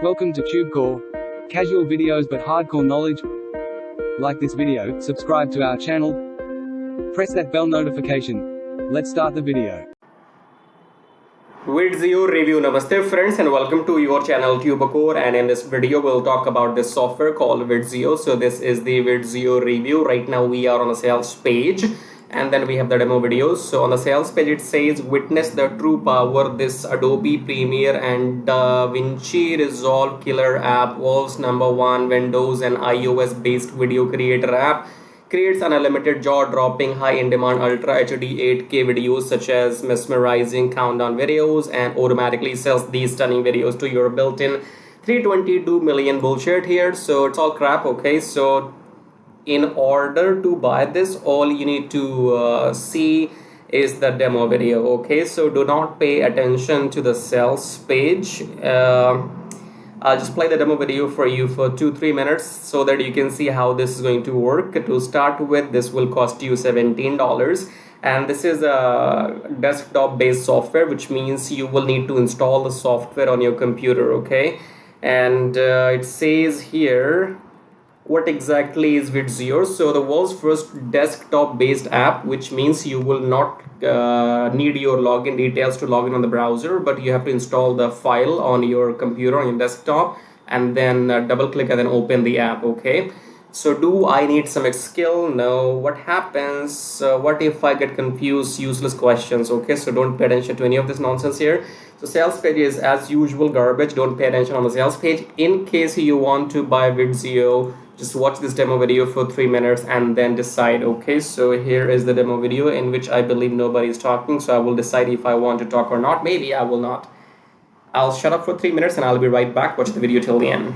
Welcome to TubeCore. Casual videos but hardcore knowledge. Like this video, subscribe to our channel, press that bell notification. Let's start the video. Vidzio review. Namaste friends and welcome to your channel TubeCore, and in this video we'll talk about this software called Vidzio. So this is the Vidzio review. Right now we are on a sales page and then we have the demo videos. So on the sales page it says witness the true power this Adobe Premiere and DaVinci Resolve killer app, world's #1 Windows and iOS based video creator app, creates unlimited jaw-dropping high-in-demand Ultra HD 8K videos such as mesmerizing countdown videos and automatically sells these stunning videos to your built-in 322 million bullshit here. So it's all crap. Okay, so in order to buy this, all you need to see is the demo video. Okay, so do not pay attention to the sales page. I'll just play the demo video for you for 2-3 minutes so that you can see how this is going to work. To start with, this will cost you $17, and this is a desktop based software, which means you will need to install the software on your computer. Okay, and it says here what exactly is Vidzio. So the world's first desktop based app, which means you will not need your login details to log in on the browser, but you have to install the file on your computer, on your desktop, and then double click and then open the app. Okay, so do I need some skill? No. What happens? What if I get confused? Useless questions. Okay, so don't pay attention to any of this nonsense here. So sales page is as usual garbage. Don't pay attention on the sales page. In case you want to buy Vidzio, just watch this demo video for 3 minutes and then decide. Okay, so here is the demo video in which I believe nobody is talking, so I will decide if I want to talk or not. Maybe I will not. I'll shut up for 3 minutes and I'll be right back. Watch the video till the end.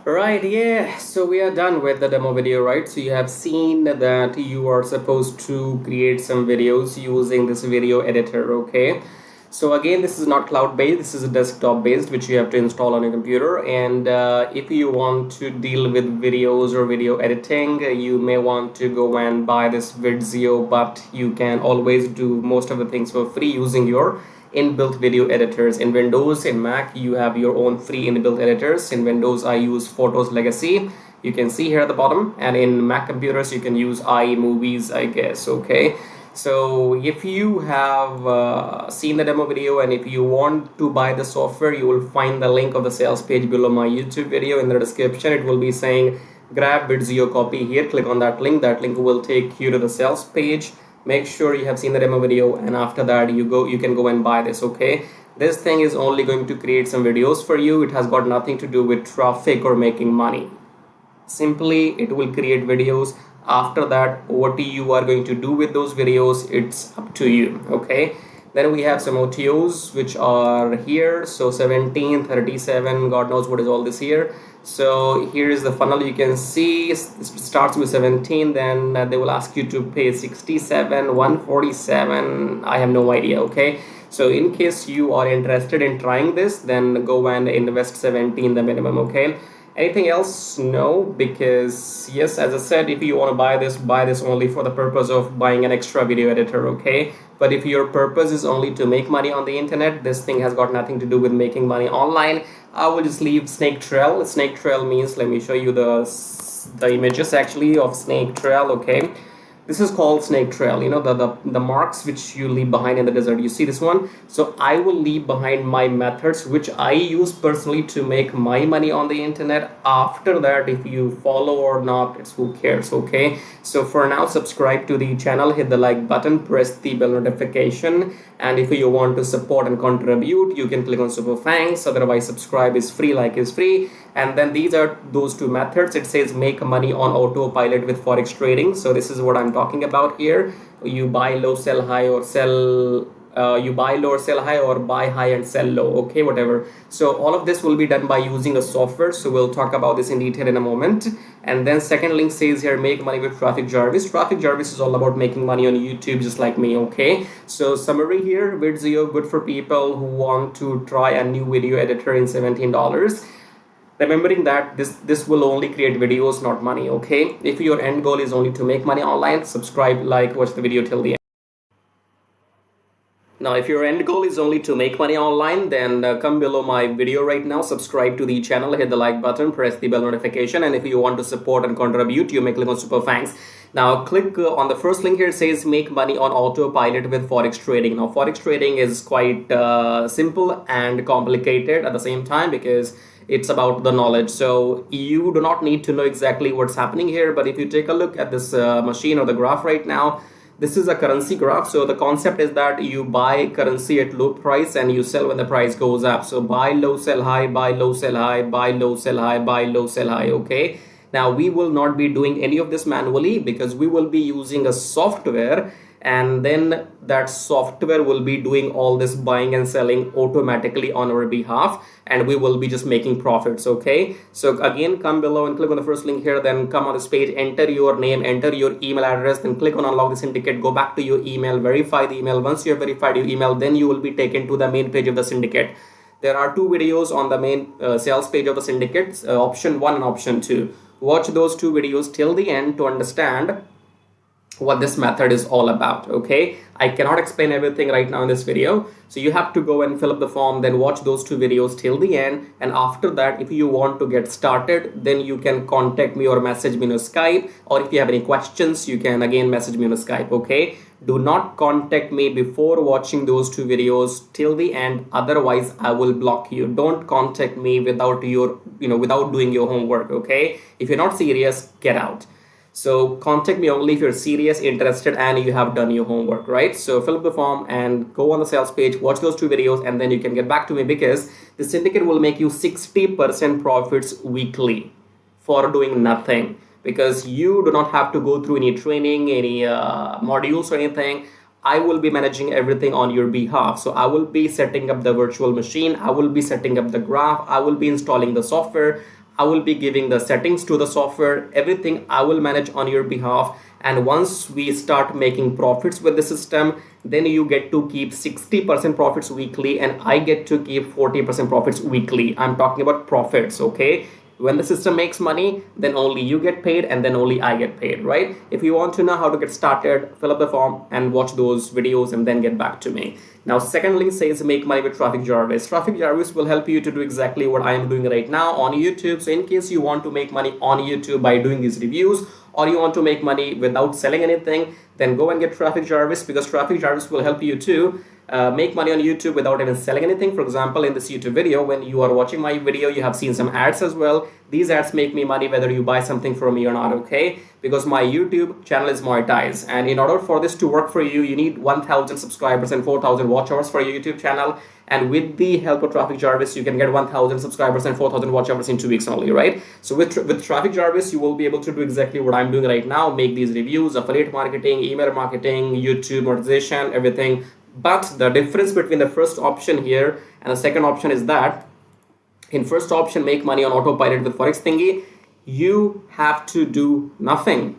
Right, yeah, so we are done with the demo video, right? So you have seen that you are supposed to create some videos using this video editor. Okay, so again, this is not cloud based, this is a desktop based, which you have to install on your computer. And if you want to deal with videos or video editing, you may want to go and buy this Vidzio, but you can always do most of the things for free using your inbuilt video editors. In Windows, in Mac, you have your own free inbuilt editors. In Windows, I use Photos Legacy. You can see here at the bottom, and in Mac computers you can use iMovies, I guess. Okay, so if you have seen the demo video and if you want to buy the software, you will find the link of the sales page below my YouTube video. In the description it will be saying grab Vidzio copy here. Click on that link. That link will take you to the sales page. Make sure you have seen the demo video, and after that you can go and buy this. Okay, this thing is only going to create some videos for you. It has got nothing to do with traffic or making money. Simply it will create videos. After that, what you are going to do with those videos, it's up to you. Okay, then we have some OTOs which are here. So 17, 37, God knows what is all this here. So here is the funnel. You can see it starts with 17, then they will ask you to pay 67, 147. I have no idea. Okay, so in case you are interested in trying this, then go and invest 17 the minimum. Okay, anything else? No, because yes, as I said, if you want to buy this only for the purpose of buying an extra video editor. Okay, but if your purpose is only to make money on the internet, this thing has got nothing to do with making money online. I will just leave snake trail. Snake trail means, let me show you the images actually of snake trail. Okay, this is called snake trail, you know, the marks which you leave behind in the desert. You see this one? So I will leave behind my methods which I use personally to make my money on the internet. After that, if you follow or not, it's who cares. Okay, so for now, subscribe to the channel, hit the like button, press the bell notification, and if you want to support and contribute, you can click on super thanks. Otherwise, subscribe is free, like is free. And then these are those two methods. It says make money on autopilot with forex trading. So this is what I'm talking about here. You buy low, sell high, or sell you buy low or sell high, or buy high and sell low. Okay, whatever. So all of this will be done by using a software. So we'll talk about this in detail in a moment. And then second link says here make money with Traffic Jarvis. Traffic Jarvis is all about making money on YouTube, just like me. Okay, so summary here: Vidzio, good for people who want to try a new video editor in $17. Remembering that this will only create videos, not money. Okay, if your end goal is only to make money online, subscribe, like, watch the video till the end. Now, if your end goal is only to make money online, then come below my video right now, subscribe to the channel, hit the like button, press the bell notification, and if you want to support and contribute, you may click on super thanks. Now click on the first link here. It says make money on autopilot with forex trading. Now forex trading is quite simple and complicated at the same time, because it's about the knowledge. So you do not need to know exactly what's happening here, but if you take a look at this machine or the graph right now, this is a currency graph. So the concept is that you buy currency at low price and you sell when the price goes up. So buy low, sell high, buy low, sell high, buy low, sell high, buy low, sell high. Okay, now we will not be doing any of this manually, because we will be using a software, and then that software will be doing all this buying and selling automatically on our behalf, and we will be just making profits. Okay, so again, come below and click on the first link here, then come on this page, enter your name, enter your email address, then click on unlock the syndicate, go back to your email, verify the email. Once you have verified your email, then you will be taken to the main page of the syndicate. There are two videos on the main sales page of the syndicate, option 1 and option 2. Watch those two videos till the end to understand what this method is all about. Okay, I cannot explain everything right now in this video, so you have to go and fill up the form, then watch those two videos till the end, and after that, if you want to get started, then you can contact me or message me on Skype, or if you have any questions, you can again message me on Skype. Okay, do not contact me before watching those two videos till the end, otherwise I will block you. Don't contact me without your without doing your homework. Okay, if you're not serious, get out. So contact me only if you're serious, interested, and you have done your homework, right? So fill up the form and go on the sales page, watch those two videos, and then you can get back to me, because the syndicate will make you 60% profits weekly for doing nothing, because you do not have to go through any training, any modules or anything. I will be managing everything on your behalf. So I will be setting up the virtual machine, I will be setting up the graph, I will be installing the software, I will be giving the settings to the software, everything I will manage on your behalf. And once we start making profits with the system, then you get to keep 60% profits weekly, and I get to keep 40% profits weekly. I'm talking about profits. Okay, When the system makes money, then only you get paid and then only I get paid, right? If you want to know how to get started, fill up the form and watch those videos and then get back to me. Now, second link says make money with Traffic Jarvis. Traffic Jarvis will help you to do exactly what I am doing right now on YouTube. So in case you want to make money on YouTube by doing these reviews, or you want to make money without selling anything, then go and get Traffic Jarvis, because Traffic Jarvis will help you to make money on YouTube without even selling anything. For example, in this YouTube video, when you are watching my video, you have seen some ads as well. These ads make me money whether you buy something from me or not, okay? Because my YouTube channel is monetized, and in order for this to work for you, you need 1,000 subscribers and 4,000 watch hours for your YouTube channel. And with the help of Traffic Jarvis, you can get 1,000 subscribers and 4,000 watch hours in 2 weeks only, right? So with Traffic Jarvis, you will be able to do exactly what I'm doing right now, make these reviews, affiliate marketing, email marketing, YouTube monetization, everything. But the difference between the first option here and the second option is that in first option, make money on autopilot with Forex Thingy, you have to do nothing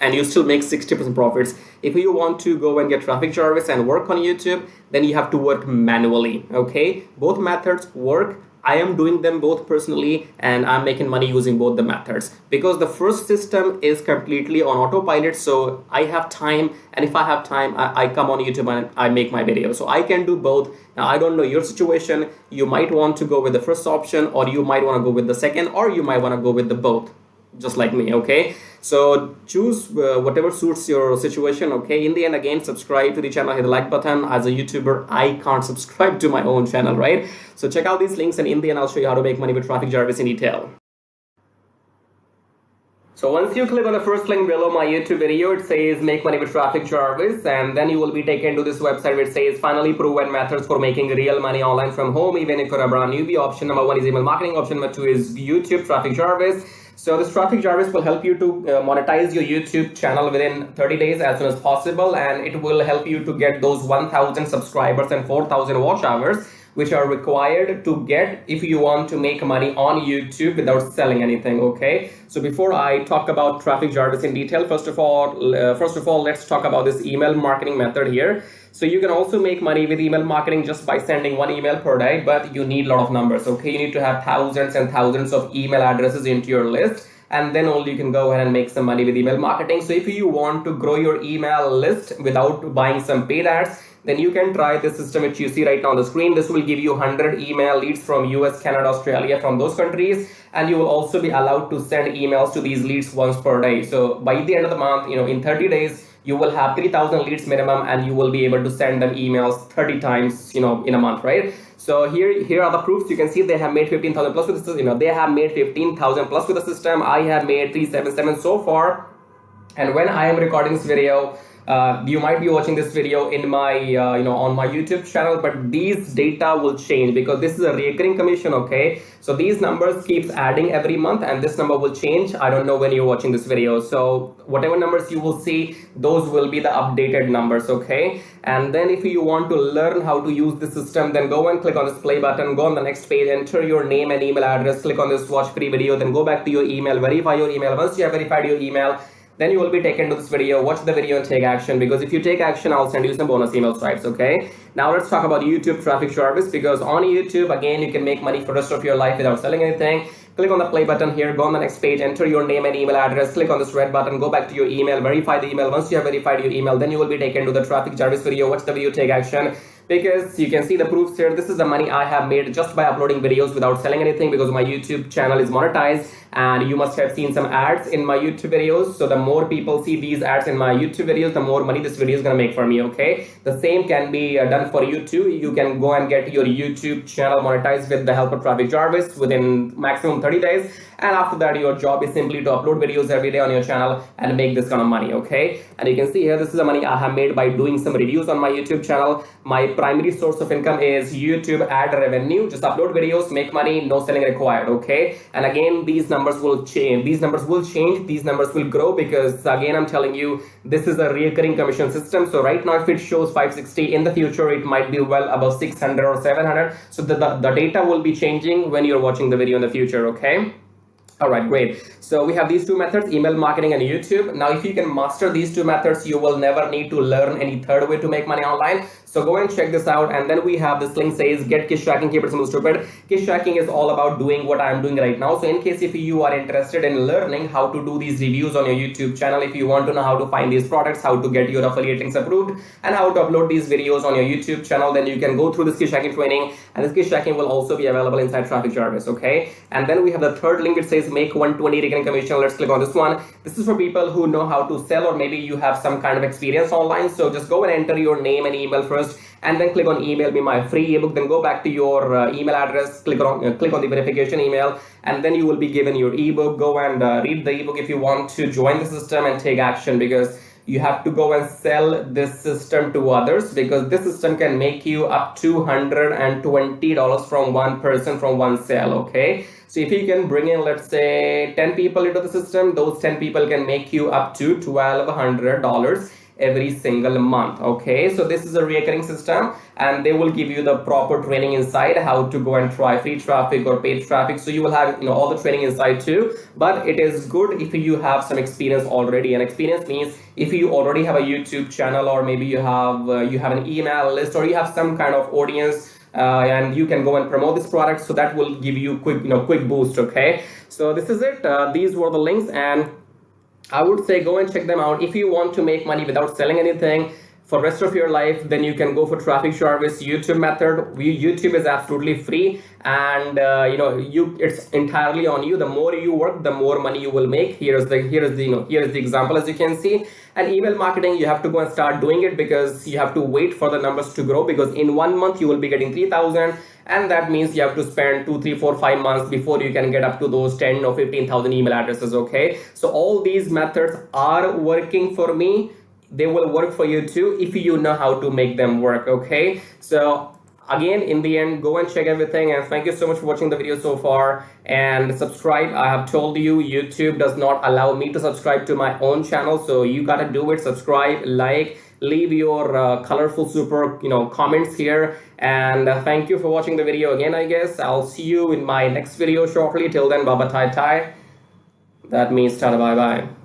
and you still make 60% profits. If you want to go and get Traffic Jarvis and work on YouTube, then you have to work manually, okay? Both methods work. I am doing them both personally and I'm making money using both the methods, because the first system is completely on autopilot. So I have time, and if I have time, I come on YouTube and I make my video. So I can do both. Now, I don't know your situation. You might want to go with the first option, or you might want to go with the second, or you might want to go with the both, just like me, okay? So choose whatever suits your situation, okay? In the end, again, subscribe to the channel, hit the like button. As a YouTuber, I can't subscribe to my own channel, right? So check out these links, and in the end, I'll show you how to make money with Traffic Jarvis in detail. So once you click on the first link below my YouTube video, it says make money with Traffic Jarvis, and then you will be taken to this website which says finally proven methods for making real money online from home, even if you're a brand newbie. Option number 1 is email marketing. Option number 2 is YouTube Traffic Jarvis. So this Traffic Jarvis will help you to monetize your YouTube channel within 30 days as soon as possible, and it will help you to get those 1,000 subscribers and 4,000 watch hours, which are required to get if you want to make money on YouTube without selling anything, okay? So before I talk about Traffic Jarvis in detail, first of all, let's talk about this email marketing method here. So you can also make money with email marketing just by sending 1 email per day, but you need a lot of numbers, okay? You need to have thousands and thousands of email addresses into your list, and then only you can go ahead and make some money with email marketing. So if you want to grow your email list without buying some paid ads, then you can try this system which you see right now on the screen. This will give you 100 email leads from US, Canada, Australia, from those countries, and you will also be allowed to send emails to these leads once per day. So by the end of the month, in 30 days, you will have 3,000 leads minimum, and you will be able to send them emails 30 times, in a month, right? So here are the proofs. You can see they have made 15,000 plus with the system. They have made 15,000 plus with the system. I have made 377 so far, and when I am recording this video, you might be watching this video in my on my YouTube channel, but these data will change because this is a recurring commission, okay? So these numbers keeps adding every month, and this number will change. I don't know when you're watching this video, so whatever numbers you will see, those will be the updated numbers, okay? And then if you want to learn how to use the system, then go and click on this play button, go on the next page, enter your name and email address, click on this watch free video, then go back to your email, verify your email. Once you have verified your email, then you will be taken to this video. Watch the video and take action, because if you take action, I'll send you some bonus email stripes, okay? Now let's talk about YouTube Traffic Jarvis, because on YouTube, again, you can make money for the rest of your life without selling anything. Click on the play button here, go on the next page, enter your name and email address, click on this red button, go back to your email, verify the email. Once you have verified your email, then you will be taken to the Traffic Jarvis video. Watch the video, take action, because you can see the proofs here. This is the money I have made just by uploading videos without selling anything, because my YouTube channel is monetized, and you must have seen some ads in my YouTube videos. So the more people see these ads in my YouTube videos, the more money this video is gonna make for me, okay? The same can be done for you too. You can go and get your YouTube channel monetized with the help of Traffic Jarvis within maximum 30 days. And after that, your job is simply to upload videos every day on your channel and make this kind of money, okay? And you can see here, this is the money I have made by doing some reviews on my YouTube channel. My primary source of income is YouTube ad revenue. Just upload videos, make money, no selling required, okay? And again, these numbers will change. These numbers will change. These numbers will grow, because again, I'm telling you, this is a recurring commission system. So right now, if it shows 560, in the future, it might be well above 600 or 700. So the data will be changing when you're watching the video in the future, okay? All right, great. So we have these two methods, email marketing and YouTube. Now, if you can master these two methods, you will never need to learn any third way to make money online. So go and check this out. And then we have this link says get kiss tracking, keep it simple stupid. Kiss tracking is all about doing what I'm doing right now. So in case if you are interested in learning how to do these reviews on your YouTube channel, if you want to know how to find these products, how to get your affiliate links approved, and how to upload these videos on your YouTube channel, then you can go through this kiss tracking training. And this kiss tracking will also be available inside Traffic Jarvis. Okay. And then we have the third link. It says make 120 recurring commission. Let's click on this one. This is for people who know how to sell, or maybe you have some kind of experience online. So just go and enter your name and email first, and then click on email me my free ebook. Then go back to your email address, click on the verification email, and then you will be given your ebook. Go and read the ebook if you want to join the system and take action, because you have to go and sell this system to others, because this system can make you up to $120 from one person, from one sale. Okay, so if you can bring in, let's say 10 people into the system, those 10 people can make you up to $1,200 every single month. Okay, so this is a recurring system, and they will give you the proper training inside how to go and try free traffic or paid traffic. So you will have all the training inside too. But it is good if you have some experience already, and experience means if you already have a YouTube channel, or maybe you have an email list, or you have some kind of audience, and you can go and promote this product. So that will give you quick boost. Okay, so this is it. These were the links, and I would say go and check them out. If you want to make money without selling anything for rest of your life, then you can go for Traffic Jarvis YouTube method. YouTube is absolutely free, and it's entirely on you. The more you work, the more money you will make. Here's the example, as you can see. And email marketing, you have to go and start doing it, because you have to wait for the numbers to grow, because in 1 month you will be getting 3,000, and that means you have to spend 2, 3, 4, 5 months before you can get up to those 10 or 15,000 email addresses. Okay, so all these methods are working for me. They will work for you too if you know how to make them work. Okay, so again, in the end, go and check everything, and thank you so much for watching the video so far, and subscribe. I have told you YouTube does not allow me to subscribe to my own channel, so you gotta do it. Subscribe, like, leave your colorful super comments here, and thank you for watching the video again. I guess I'll see you in my next video shortly. Till then, bye bye, tai tai. That means tada, bye bye.